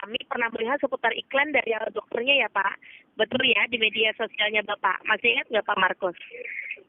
kami pernah melihat seputar iklan dari dokternya ya Pak. Betul ya, di media sosialnya Bapak. Masih ingat nggak Pak Markus?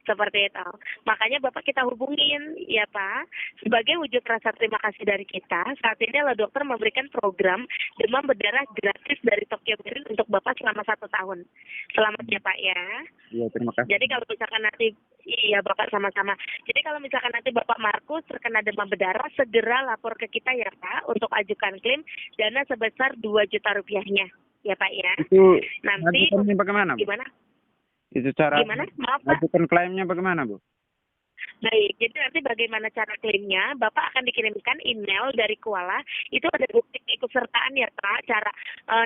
Seperti itu. Makanya Bapak kita hubungin ya Pak. Sebagai wujud rasa terima kasih dari kita, saat ini dokter memberikan program demam berdarah gratis dari Tokyo Berlin untuk Bapak selama 1 tahun. Selamat ya Pak ya. Iya, terima kasih. Jadi kalau misalkan nanti, iya Bapak sama-sama. Jadi kalau misalkan nanti Bapak Markus terkena demam berdarah, segera lapor ke kita ya Pak untuk ajukan klaim dana sebesar 2 juta rupiahnya. Ya Pak ya. Itu Nanti ajukannya bagaimana, Bu? gimana? Itu cara Gimana? Maaf Pak. ajukan klaimnya bagaimana, Bu? Baik, jadi nanti bagaimana cara klaimnya, Bapak akan dikirimkan email dari Kuala, itu ada bukti keikutsertaan ya Pak,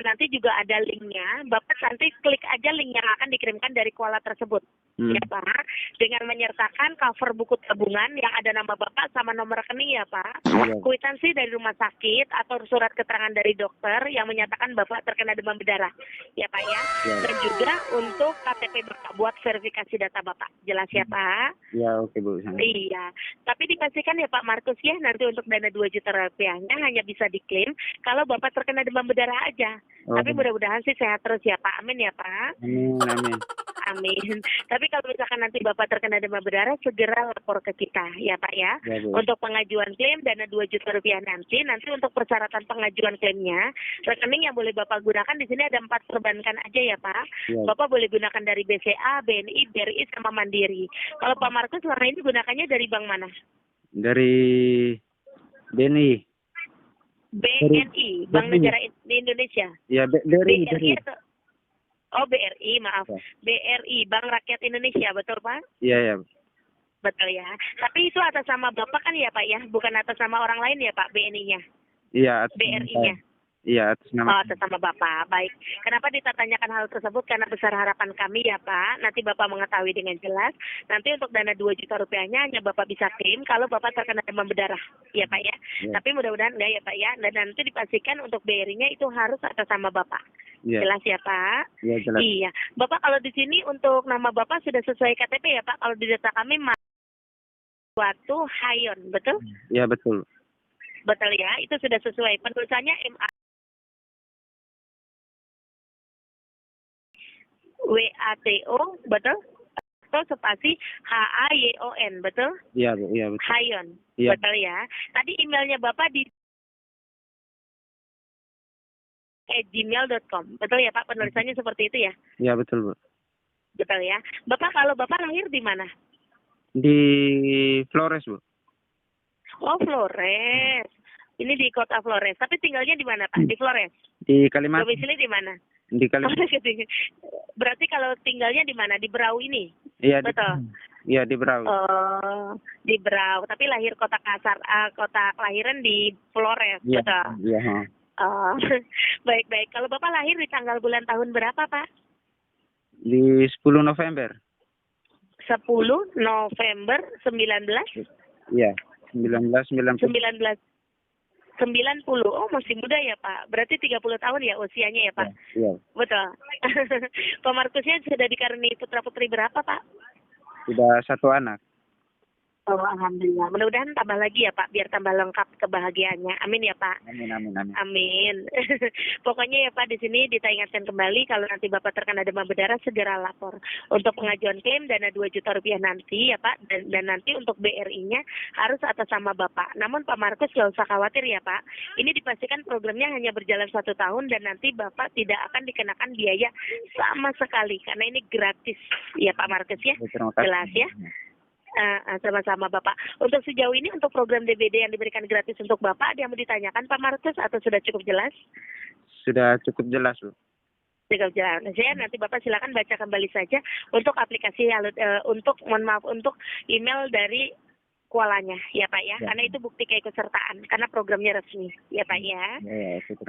nanti juga ada linknya, Bapak nanti klik aja link yang akan dikirimkan dari Kuala tersebut. Ya Pak, dengan menyertakan cover buku tabungan yang ada nama Bapak sama nomor rekening ya Pak, kwitansi dari rumah sakit atau surat keterangan dari dokter yang menyatakan Bapak terkena demam berdarah, ya Pak ya, dan juga untuk KTP Bapak buat verifikasi data Bapak, jelas ya Pak? Ya, oke Bu. Iya, tapi dipastikan ya Pak Markus ya, nanti untuk dana 2 juta rupiahnya hanya bisa diklaim kalau Bapak terkena demam berdarah aja. Tapi mudah-mudahan sih sehat terus ya Pak, amin ya Pak. Amin, amin. Amin. Tapi kalau misalkan nanti Bapak terkena demam berdarah, segera lapor ke kita ya Pak ya. Untuk pengajuan klaim dana 2 juta rupiah nanti untuk persyaratan pengajuan klaimnya, rekening yang boleh Bapak gunakan di sini ada 4 perbankan aja ya Pak. Bapak boleh gunakan dari BCA, BNI, BRI, sama Mandiri. Kalau Pak Markus selama ini gunakannya dari bank mana? Dari BNI. BNI, Bank Negara Indonesia. Ya, BRI. Oh, BRI, maaf. BRI, Bank Rakyat Indonesia, betul Pak? Iya, ya. Betul ya. Tapi itu atas nama Bapak kan ya Pak ya? Bukan atas nama orang lain ya Pak, BNI-nya? Iya, BRI-nya? Iya, atas nama. Oh, atas nama Bapak. Baik. Kenapa ditanyakan hal tersebut? Karena besar harapan kami ya Pak, nanti Bapak mengetahui dengan jelas. Nanti untuk dana 2 juta rupiahnya hanya Bapak bisa klaim kalau Bapak terkena demam berdarah. Ya Pak ya. Tapi mudah-mudahan enggak ya Pak ya. Dan nanti dipastikan untuk BRI-nya itu harus atas nama Bapak. Jelas ya Pak? Iya, jelas. Iya. Bapak kalau di sini untuk nama Bapak sudah sesuai KTP ya Pak? Kalau di data kami Watu Hayon, betul? Iya, betul. Betul ya, itu sudah sesuai. Penulisannya WATO, betul? Atau spasi HAYON, betul? Iya, Bu. Iya, betul. Hayon, Iya. betul ya. Tadi emailnya Bapak di @gmail.com, betul ya Pak? Penulisannya seperti itu ya? Iya, betul, Bu. Betul ya. Bapak kalau Bapak lahir di mana? Di Flores, Bu. Oh, Flores. Ini di kota Flores. Tapi tinggalnya di mana Pak? Di Flores? Di Kalimantan. Domisili di mana? Di Kalimantan. Berarti kalau tinggalnya di mana? Di Berau ini? Iya, betul. Iya, di Berau. Oh, di Berau. Tapi lahir kota kelahiran di Flores, Iya, betul? Iya. Oh, baik-baik. Kalau Bapak lahir di tanggal bulan tahun berapa Pak? Di 10 November. 10 November 19? Iya, 1990. 90. Oh, masih muda ya Pak. Berarti 30 tahun ya usianya ya Pak? Iya. Betul. Pak Markusnya sudah dikaruniai putra-putri berapa Pak? Sudah 1 anak. Oh, alhamdulillah. Mudah-mudahan tambah lagi ya Pak, biar tambah lengkap kebahagiaannya. Amin ya Pak. Amin. Amin. Pokoknya ya Pak, di sini ingatkan kembali kalau nanti Bapak terkena demam berdarah segera lapor. Untuk pengajuan klaim dana 2 juta rupiah nanti ya Pak, dan nanti untuk BRI-nya harus atas nama Bapak. Namun Pak Markus nggak usah khawatir ya Pak. Ini dipastikan programnya hanya berjalan 1 tahun dan nanti Bapak tidak akan dikenakan biaya sama sekali karena ini gratis ya Pak Markus ya. Jelas ya. Sama-sama Bapak. Untuk sejauh ini untuk program DBD yang diberikan gratis untuk Bapak, ada yang mau ditanyakan Pak Markus atau sudah cukup jelas? Sudah cukup jelas, Bu. Cukup jelas. Nanti Bapak silakan baca kembali saja untuk aplikasi untuk email dari Kualanya ya Pak ya, karena itu bukti keikutsertaan karena programnya resmi ya Pak ya.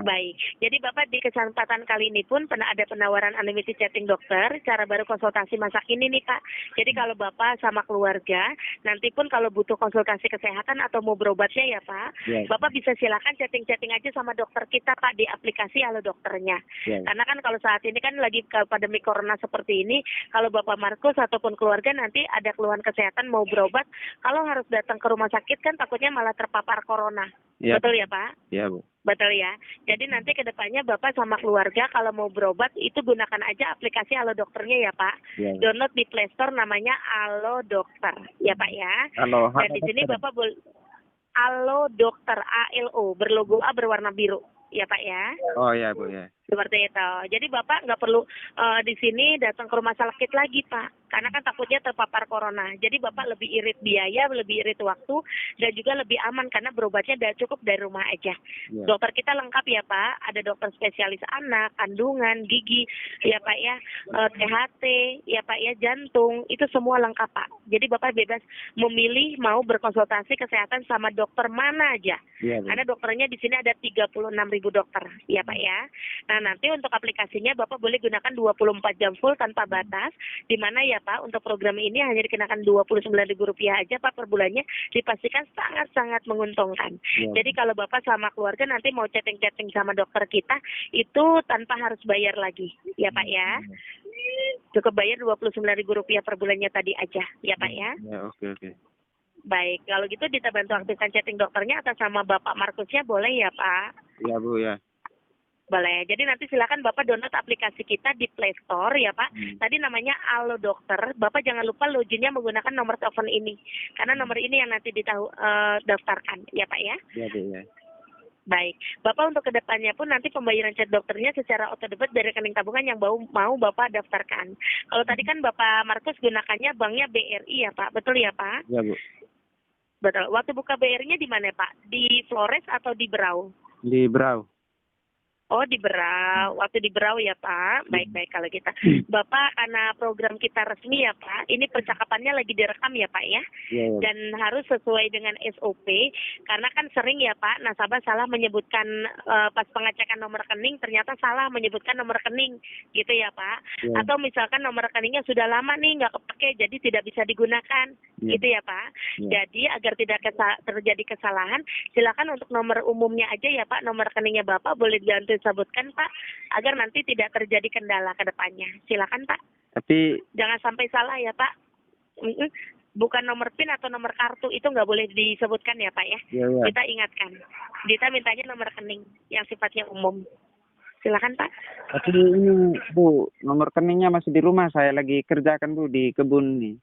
Baik. Jadi Bapak di kesempatan kali ini pun pernah ada penawaran unlimited chatting dokter, cara baru konsultasi masa kini nih Pak. Jadi kalau Bapak sama keluarga nanti pun kalau butuh konsultasi kesehatan atau mau berobatnya ya Pak, Bapak bisa silakan chatting aja sama dokter kita Pak di aplikasi Halo Dokternya. Karena kan kalau saat ini kan lagi pandemi corona seperti ini, kalau Bapak Markus ataupun keluarga nanti ada keluhan kesehatan mau berobat, kalau harus untuk datang ke rumah sakit kan takutnya malah terpapar corona. Iya. Betul ya Pak? Iya, Bu. Betul ya. Jadi nanti ke depannya Bapak sama keluarga kalau mau berobat itu gunakan aja aplikasi Alo Dokternya ya Pak. Iya. Download di Play Store namanya Alo Dokter ya Pak ya. Halo, Dan di sini Bapak boleh Alo Dokter ALO berlogo A berwarna biru ya Pak ya. Oh iya, Bu, ya. Seperti itu. Jadi Bapak nggak perlu di sini datang ke rumah sakit lagi Pak. Karena kan takutnya terpapar corona. Jadi Bapak lebih irit biaya, lebih irit waktu, dan juga lebih aman karena berobatnya udah cukup dari rumah aja. Iya. Dokter kita lengkap ya Pak. Ada dokter spesialis anak, kandungan, gigi, ya Pak ya, THT, ya Pak ya, jantung, itu semua lengkap Pak. Jadi Bapak bebas memilih mau berkonsultasi kesehatan sama dokter mana aja. Iya, Bu. Karena dokternya di sini ada 36.000 dokter, ya Pak ya. Nah, nanti untuk aplikasinya Bapak boleh gunakan 24 jam full tanpa batas, di mana ya Pak, untuk program ini hanya dikenakan Rp29.000 aja Pak per bulannya, dipastikan sangat-sangat menguntungkan. Iya. Jadi kalau Bapak sama keluarga nanti mau chatting-chatting sama dokter kita, itu tanpa harus bayar lagi, ya Pak ya. Cukup bayar Rp29.000 per bulannya tadi aja, ya Pak ya. Ya, oke. Baik, kalau gitu kita bantu aktifkan chatting dokternya atas sama Bapak Markusnya boleh ya Pak? Iya, Bu, ya. Boleh. Jadi nanti silakan Bapak download aplikasi kita di Play Store ya Pak. Tadi namanya Alo Dokter. Bapak jangan lupa loginnya menggunakan nomor telepon ini. Karena nomor ini yang nanti daftarkan ya Pak ya. Iya, Bu, ya. Baik. Bapak untuk kedepannya pun nanti pembayaran chat dokternya secara auto debit dari rekening tabungan yang mau Bapak daftarkan. Kalau tadi kan Bapak Markus gunakannya banknya BRI ya Pak. Betul ya Pak? Iya, Bu. Betul. Waktu buka BRI-nya di mana Pak? Di Flores atau di Berau? Di Brau. Oh, di Berau. Waktu di Berau ya, Pak. Baik-baik kalau kita. Bapak, karena program kita resmi ya, Pak, ini percakapannya lagi direkam ya, Pak ya. Iya, Dan harus sesuai dengan SOP. Karena kan sering ya, Pak, nasabah salah menyebutkan pas pengecekan nomor rekening, ternyata salah menyebutkan nomor rekening. Gitu ya, Pak. Iya. Atau misalkan nomor rekeningnya sudah lama nih, nggak kepake, jadi tidak bisa digunakan. Iya. Gitu ya, Pak. Iya. Jadi, agar tidak terjadi kesalahan, silakan untuk nomor umumnya aja ya, Pak. Nomor rekeningnya Bapak boleh dibantu sebutkan Pak, agar nanti tidak terjadi kendala ke depannya. Silakan Pak. Tapi Jangan sampai salah ya Pak. Bukan nomor PIN atau nomor kartu itu nggak boleh disebutkan ya Pak ya. Iya. Kita ingatkan. Kita mintanya nomor rekening yang sifatnya umum. Silakan Pak. Tapi ini, Bu, nomor rekeningnya masih di rumah. Saya lagi kerjakan, Bu, di kebun nih.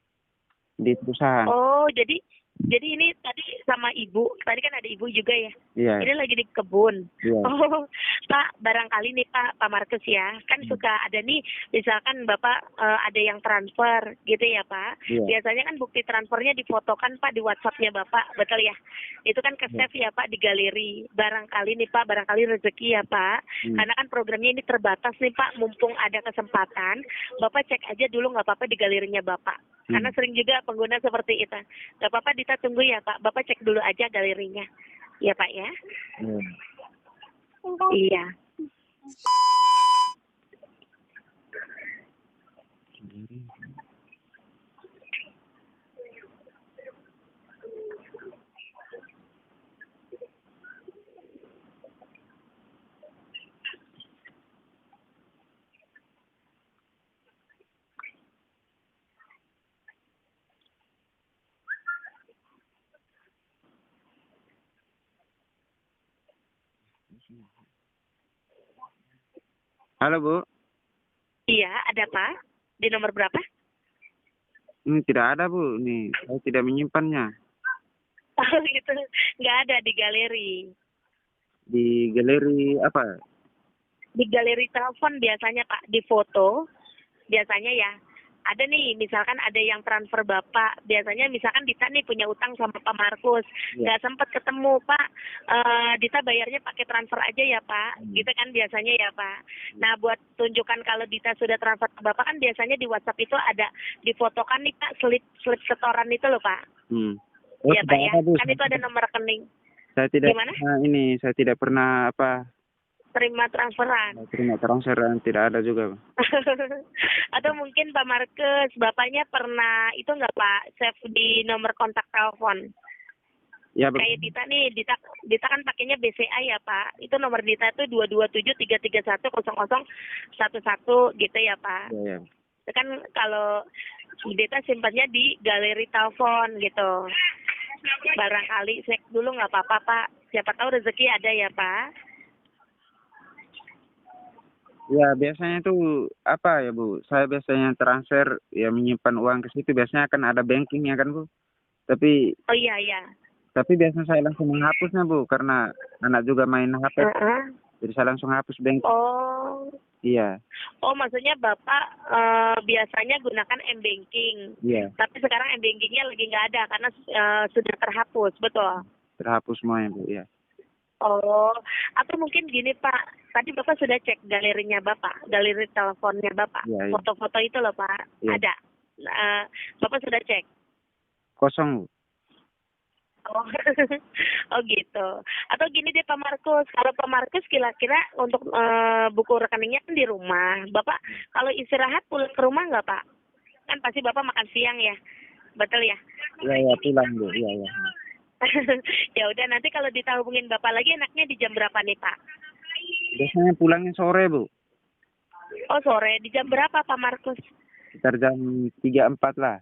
Di perusahaan. Oh, jadi ini tadi sama ibu, tadi kan ada ibu juga ya. Iya. Ini lagi di kebun. Iya. Oh, Pak, barangkali nih Pak Markus ya, kan suka ada nih, misalkan Bapak ada yang transfer gitu ya Pak. Iya. Biasanya kan bukti transfernya difotokan Pak di WhatsApp-nya Bapak, betul ya? Itu kan ke-save ya Pak di galeri. Barangkali nih Pak, barangkali rezeki ya Pak. Karena kan programnya ini terbatas nih Pak, mumpung ada kesempatan, Bapak cek aja dulu nggak apa-apa di galerinya Bapak. Karena sering juga pengguna seperti itu. Nggak apa-apa, kita tunggu ya Pak. Bapak cek dulu aja galerinya. Ya Pak ya. Iya. Halo, Bu. Iya, ada Pak. Di nomor berapa? Tidak ada, Bu. Nih, saya tidak menyimpannya. Oh gitu. Nggak ada di galeri. Di galeri apa? Di galeri telepon biasanya Pak, di foto. Biasanya ya. Ada nih, misalkan ada yang transfer Bapak. Biasanya misalkan Dita nih punya utang sama Pak Markus. Nggak sempat ketemu, Pak. Dita bayarnya pakai transfer aja ya, Pak. Gitu kan biasanya ya, Pak. Nah, buat tunjukkan kalau Dita sudah transfer ke Bapak kan biasanya di WhatsApp itu ada difotokan nih, Pak, slip setoran itu loh, Pak. Oh, Iya, Pak ya. ada, Bu. Kan itu ada nomor rekening. Saya tidak Gimana? saya tidak pernah Terima transferan. terima transferan, tidak ada juga, Bu. Atau mungkin Pak Markus, Bapaknya pernah itu nggak Pak, save di nomor kontak telepon. Ya, Bu. Kayak Dita nih, Dita kan pakainya BCA ya Pak. Itu nomor Dita itu 22733310011 gitu ya Pak. Ya. Itu kan kalau Dita simpannya di galeri telepon gitu. Barangkali cek dulu nggak apa-apa Pak. Siapa tahu rezeki ada ya Pak. Ya biasanya tuh apa ya Bu? Saya biasanya transfer ya menyimpan uang ke situ biasanya kan ada bankingnya kan Bu. Tapi Oh iya iya. biasanya saya langsung menghapusnya Bu karena anak juga main HP. Heeh. Jadi saya langsung hapus bank. Oh. Iya, Oh, maksudnya Bapak biasanya gunakan m-banking. iya. Tapi sekarang m-bankingnya lagi nggak ada karena sudah terhapus, betul? Terhapus semuanya Bu. Iya, Oh, atau mungkin gini Pak, tadi Bapak sudah cek galerinya Bapak, galeri teleponnya Bapak, iya, iya. foto-foto itu loh Pak, Iya. ada. Bapak sudah cek? Kosong Bu. Oh, oh gitu. Atau gini deh Pak Markus, kalau Pak Markus kira-kira untuk buku rekeningnya kan di rumah. Bapak kalau istirahat pulang ke rumah nggak Pak? Kan pasti Bapak makan siang ya, betul ya? Iya, iya pulang Bu. Iya, iya. Ya udah nanti kalau dihubungin Bapak lagi enaknya di jam berapa nih Pak? Biasanya pulangnya sore Bu. Oh sore, di jam berapa Pak Markus? Sekitar jam 3-4 lah.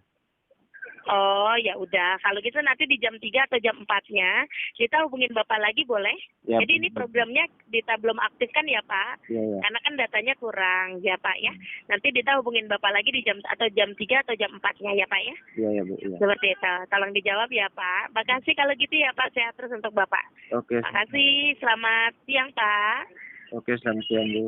Oh ya udah, kalau gitu nanti di jam 3 atau jam 4-nya kita hubungin Bapak lagi boleh? Ya, Jadi ini programnya Dita belum aktif kan ya Pak? Iya, iya. Karena kan datanya kurang ya Pak ya. Nanti Dita hubungin Bapak lagi di jam 3 atau jam 4-nya ya Pak ya. Iya, iya Bu. Iya. Seperti itu. Tolong dijawab ya Pak. Makasih kalau gitu ya Pak. Sehat terus untuk Bapak. Oke. Makasih. Selamat siang Pak. Oke, selamat siang Bu.